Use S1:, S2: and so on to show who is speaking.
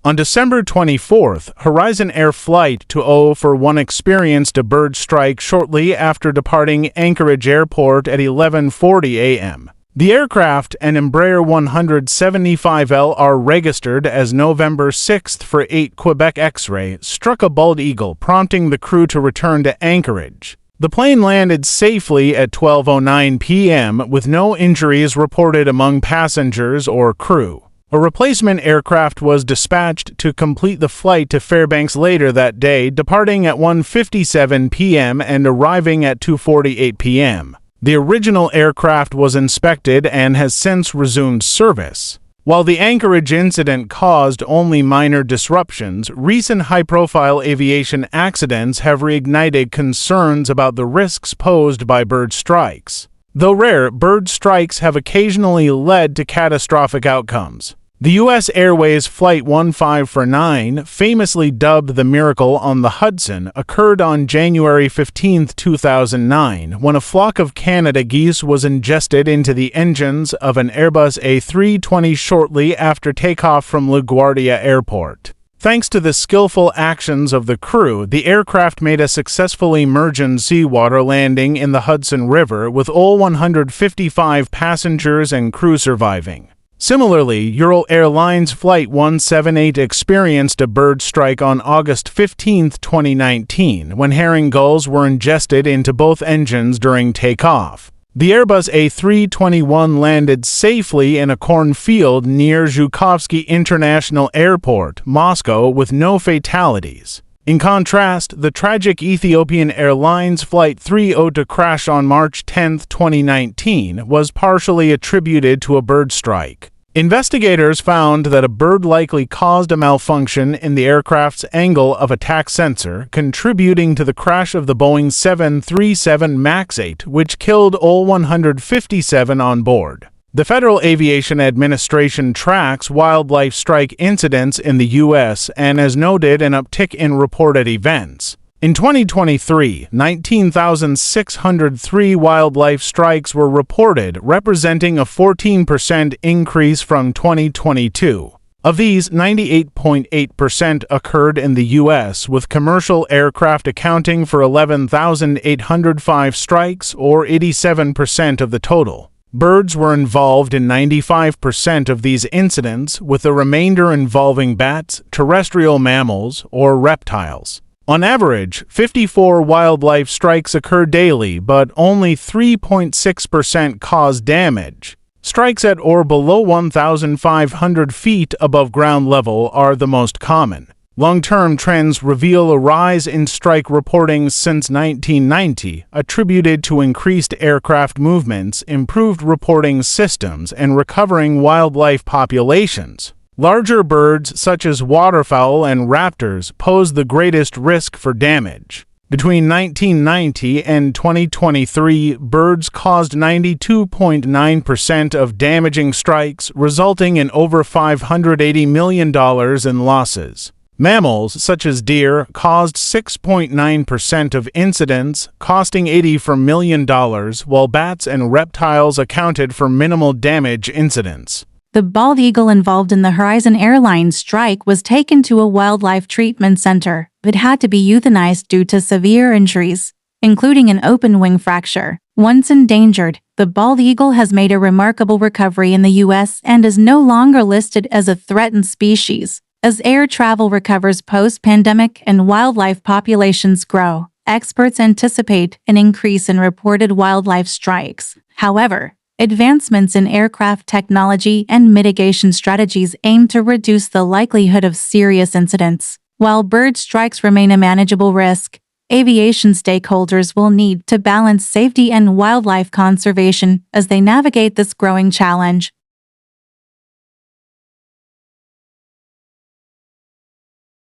S1: On December 24th, Horizon Air Flight 201 experienced a bird strike shortly after departing Anchorage Airport at 11:40 a.m. The aircraft, an Embraer 175LR registered as November 6 for 8 Quebec X-ray, struck a bald eagle, prompting the crew to return to Anchorage. The plane landed safely at 12:09 p.m. with no injuries reported among passengers or crew. A replacement aircraft was dispatched to complete the flight to Fairbanks later that day, departing at 1:57 p.m. and arriving at 2:48 p.m. The original aircraft was inspected and has since resumed service. While the Anchorage incident caused only minor disruptions, recent high-profile aviation accidents have reignited concerns about the risks posed by bird strikes. Though rare, bird strikes have occasionally led to catastrophic outcomes. The U.S. Airways Flight 1549, famously dubbed the Miracle on the Hudson, occurred on January 15, 2009, when a flock of Canada geese was ingested into the engines of an Airbus A320 shortly after takeoff from LaGuardia Airport. Thanks to the skillful actions of the crew, the aircraft made a successful emergency water landing in the Hudson River, with all 155 passengers and crew surviving. Similarly, Ural Airlines Flight 178 experienced a bird strike on August 15, 2019, when herring gulls were ingested into both engines during takeoff. The Airbus A321 landed safely in a cornfield near Zhukovsky International Airport, Moscow, with no fatalities. In contrast, the tragic Ethiopian Airlines Flight 30 crash on March 10, 2019, was partially attributed to a bird strike. Investigators found that a bird likely caused a malfunction in the aircraft's angle of attack sensor, contributing to the crash of the Boeing 737 MAX 8, which killed all 157 on board. The Federal Aviation Administration tracks wildlife strike incidents in the U.S. and has noted an uptick in reported events. In 2023, 19,603 wildlife strikes were reported, representing a 14% increase from 2022. Of these, 98.8% occurred in the U.S., with commercial aircraft accounting for 11,805 strikes, or 87% of the total. Birds were involved in 95% of these incidents, with the remainder involving bats, terrestrial mammals, or reptiles. On average, 54 wildlife strikes occur daily, but only 3.6% cause damage. Strikes at or below 1,500 feet above ground level are the most common. Long-term trends reveal a rise in strike reporting since 1990, attributed to increased aircraft movements, improved reporting systems, and recovering wildlife populations. Larger birds, such as waterfowl and raptors, pose the greatest risk for damage. Between 1990 and 2023, birds caused 92.9% of damaging strikes, resulting in over $580 million in losses. Mammals, such as deer, caused 6.9% of incidents, costing $84 million, while bats and reptiles accounted for minimal damage incidents.
S2: The bald eagle involved in the Horizon Airlines strike was taken to a wildlife treatment center, but had to be euthanized due to severe injuries, including an open wing fracture. Once endangered, the bald eagle has made a remarkable recovery in the U.S. and is no longer listed as a threatened species. As air travel recovers post-pandemic and wildlife populations grow, experts anticipate an increase in reported wildlife strikes. However, advancements in aircraft technology and mitigation strategies aim to reduce the likelihood of serious incidents. While bird strikes remain a manageable risk, aviation stakeholders will need to balance safety and wildlife conservation as they navigate this growing challenge.